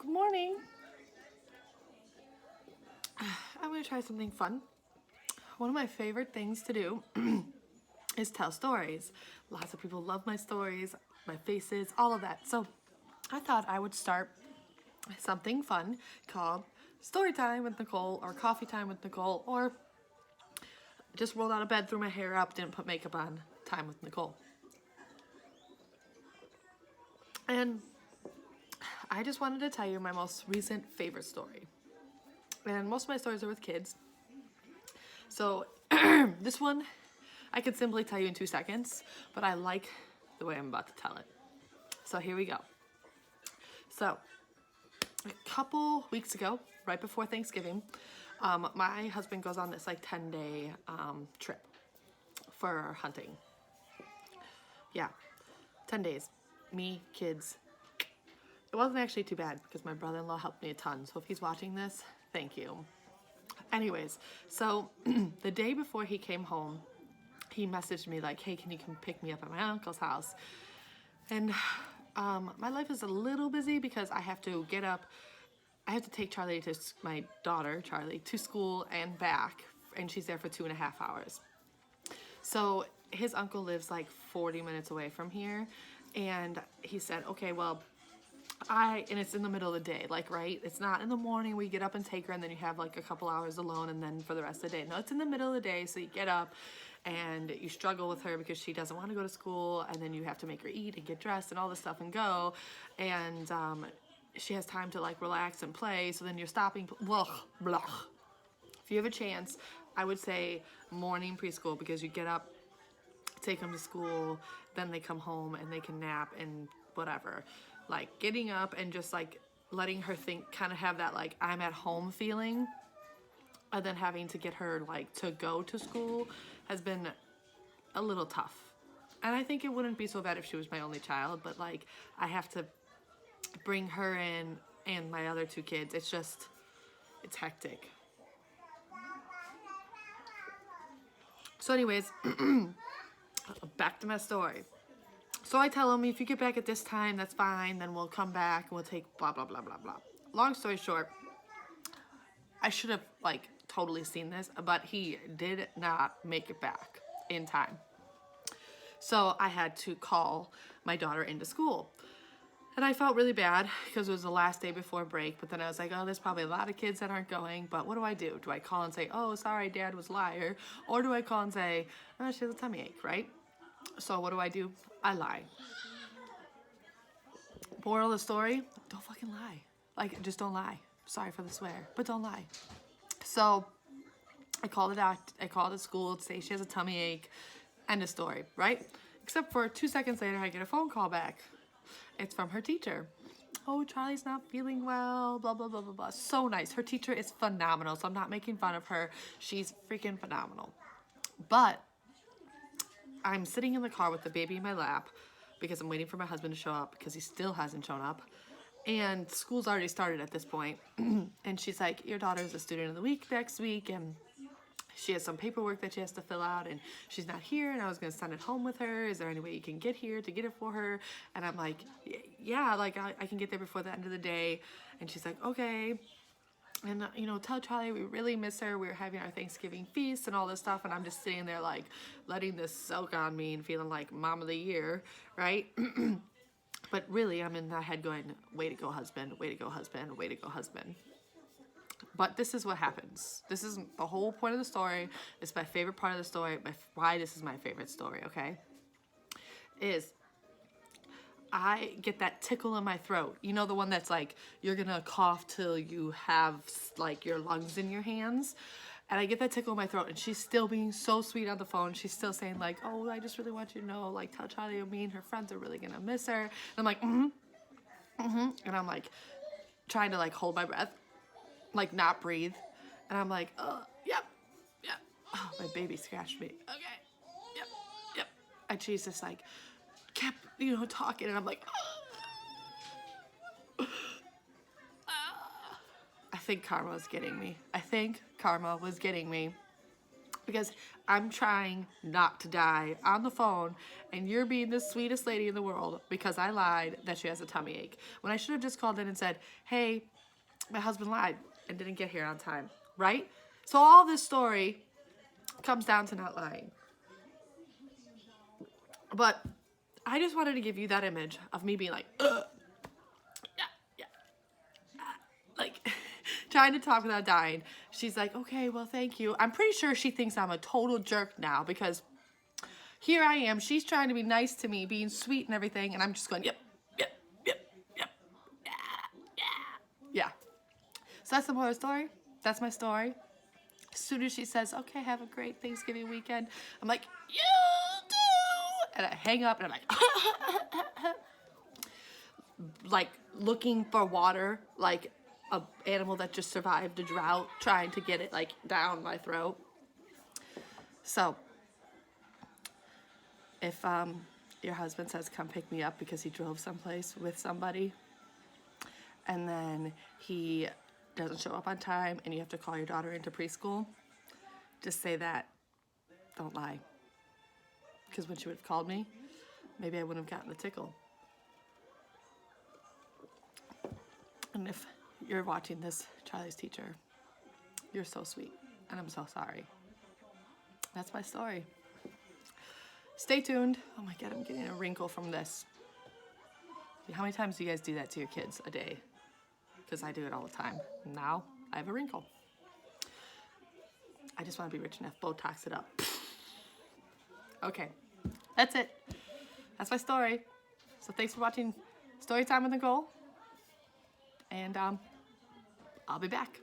Good morning. I'm going to try something fun. One of my favorite things to do is tell stories. Lots of people love my stories, my faces, all of that. So I thought I would start something fun called Story Time with Nicole or Coffee Time with Nicole or just rolled out of bed, threw my hair up, didn't put makeup on, Time with Nicole. And I just wanted to tell you my most recent favorite story. And most of my stories are with kids. So this one I could simply tell you in 2 seconds, but I like the way I'm about to tell it. So here we go. So a couple weeks ago, right before Thanksgiving, my husband goes on this like 10-day trip for hunting. Yeah, 10 days. Me, kids. It wasn't actually too bad because my brother-in-law helped me a ton. So if he's watching this, thank you. Anyways, so the day before he came home, he messaged me like, hey, can you come pick me up at my uncle's house? And my life is a little busy because I have to get up. I have to take Charlie to my daughter, Charlie, to school and back. And she's there for 2.5 hours. So his uncle lives like 40 minutes away from here. And he said, okay, well, and it's in the middle of the day, like, right? It's not in the morning where you get up and take her and then you have like a couple hours alone and then for the rest of the day. No, it's in the middle of the day. So you get up and you struggle with her because she doesn't want to go to school and then you have to make her eat and get dressed and all this stuff and go. And she has time to like relax and play. So then you're stopping, blah, blah. If you have a chance, I would say morning preschool because you get up, take them to school, then they come home and they can nap and whatever. Like getting up and just like letting her think, kind of have that like I'm at home feeling, and then having to get her like to go to school has been a little tough. And I think it wouldn't be so bad if she was my only child, but like I have to bring her in and my other 2 kids. It's hectic. So anyways, back to my story. So I tell him, if you get back at this time, that's fine. Then we'll come back and we'll take blah, blah, blah, blah, blah. Long story short, I should have like totally seen this, but he did not make it back in time. So I had to call my daughter into school. And I felt really bad because it was the last day before break. But then I was like, oh, there's probably a lot of kids that aren't going. But what do I do? Do I call and say, oh, sorry, Dad was a liar? Or do I call and say, oh, she has a tummy ache, right? So what do? I lie. Moral of the story, don't fucking lie. Like, just don't lie. Sorry for the swear, but don't lie. So I called the school to say she has a tummy ache. End of story, right? Except for 2 seconds later, I get a phone call back. It's from her teacher. Oh, Charlie's not feeling well, blah, blah, blah, blah, blah. So nice. Her teacher is phenomenal, so I'm not making fun of her. She's freaking phenomenal. But I'm sitting in the car with the baby in my lap because I'm waiting for my husband to show up because he still hasn't shown up. And school's already started at this point. And she's like, your daughter's a student of the week next week. And she has some paperwork that she has to fill out. And she's not here. And I was going to send it home with her. Is there any way you can get here to get it for her? And I'm like, yeah, like I can get there before the end of the day. And she's like, okay. And, tell Charlie we really miss her. We were having our Thanksgiving feast and all this stuff. And I'm just sitting there like letting this soak on me and feeling like mom of the year, right? But really, I'm in my head going, way to go, husband, way to go, husband, way to go, husband. But this is what happens. This is the whole point of the story. It's my favorite part of the story. Why this is my favorite story, okay? Is I get that tickle in my throat. You know, the one that's like, you're going to cough till you have like your lungs in your hands. And I get that tickle in my throat and she's still being so sweet on the phone. She's still saying like, oh, I just really want you to know, like, tell Charlie me and her friends are really going to miss her. And I'm like, And I'm like trying to like hold my breath, like not breathe. And I'm like, yep. Oh, my baby scratched me. Okay. Yep. And she's just like, kept, talking. And I'm like, I think karma was getting me. because I'm trying not to die on the phone and you're being the sweetest lady in the world because I lied that she has a tummy ache. When I should have just called in and said, hey, my husband lied and didn't get here on time, right? So all this story comes down to not lying. But I just wanted to give you that image of me being like, ugh, yeah, like trying to talk without dying. She's like, okay, well, thank you. I'm pretty sure she thinks I'm a total jerk now because here I am. She's trying to be nice to me, being sweet and everything. And I'm just going, yep, yeah. So that's the moral of the story. That's my story. As soon as she says, okay, have a great Thanksgiving weekend, I'm like, you do. And I hang up and I'm like, like looking for water, like a animal that just survived a drought, trying to get it like down my throat. So if your husband says come pick me up because he drove someplace with somebody and then he doesn't show up on time and you have to call your daughter into preschool, just say that. Don't lie. Because when she would have called me, maybe I wouldn't have gotten the tickle. And if you're watching this, Charlie's teacher, you're so sweet and I'm so sorry. That's my story. Stay tuned. Oh my God, I'm getting a wrinkle from this. How many times do you guys do that to your kids a day? Because I do it all the time. Now I have a wrinkle. I just want to be rich enough, Botox it up. Okay, that's it. That's my story. So thanks for watching Story Time with Nicole. And I'll be back.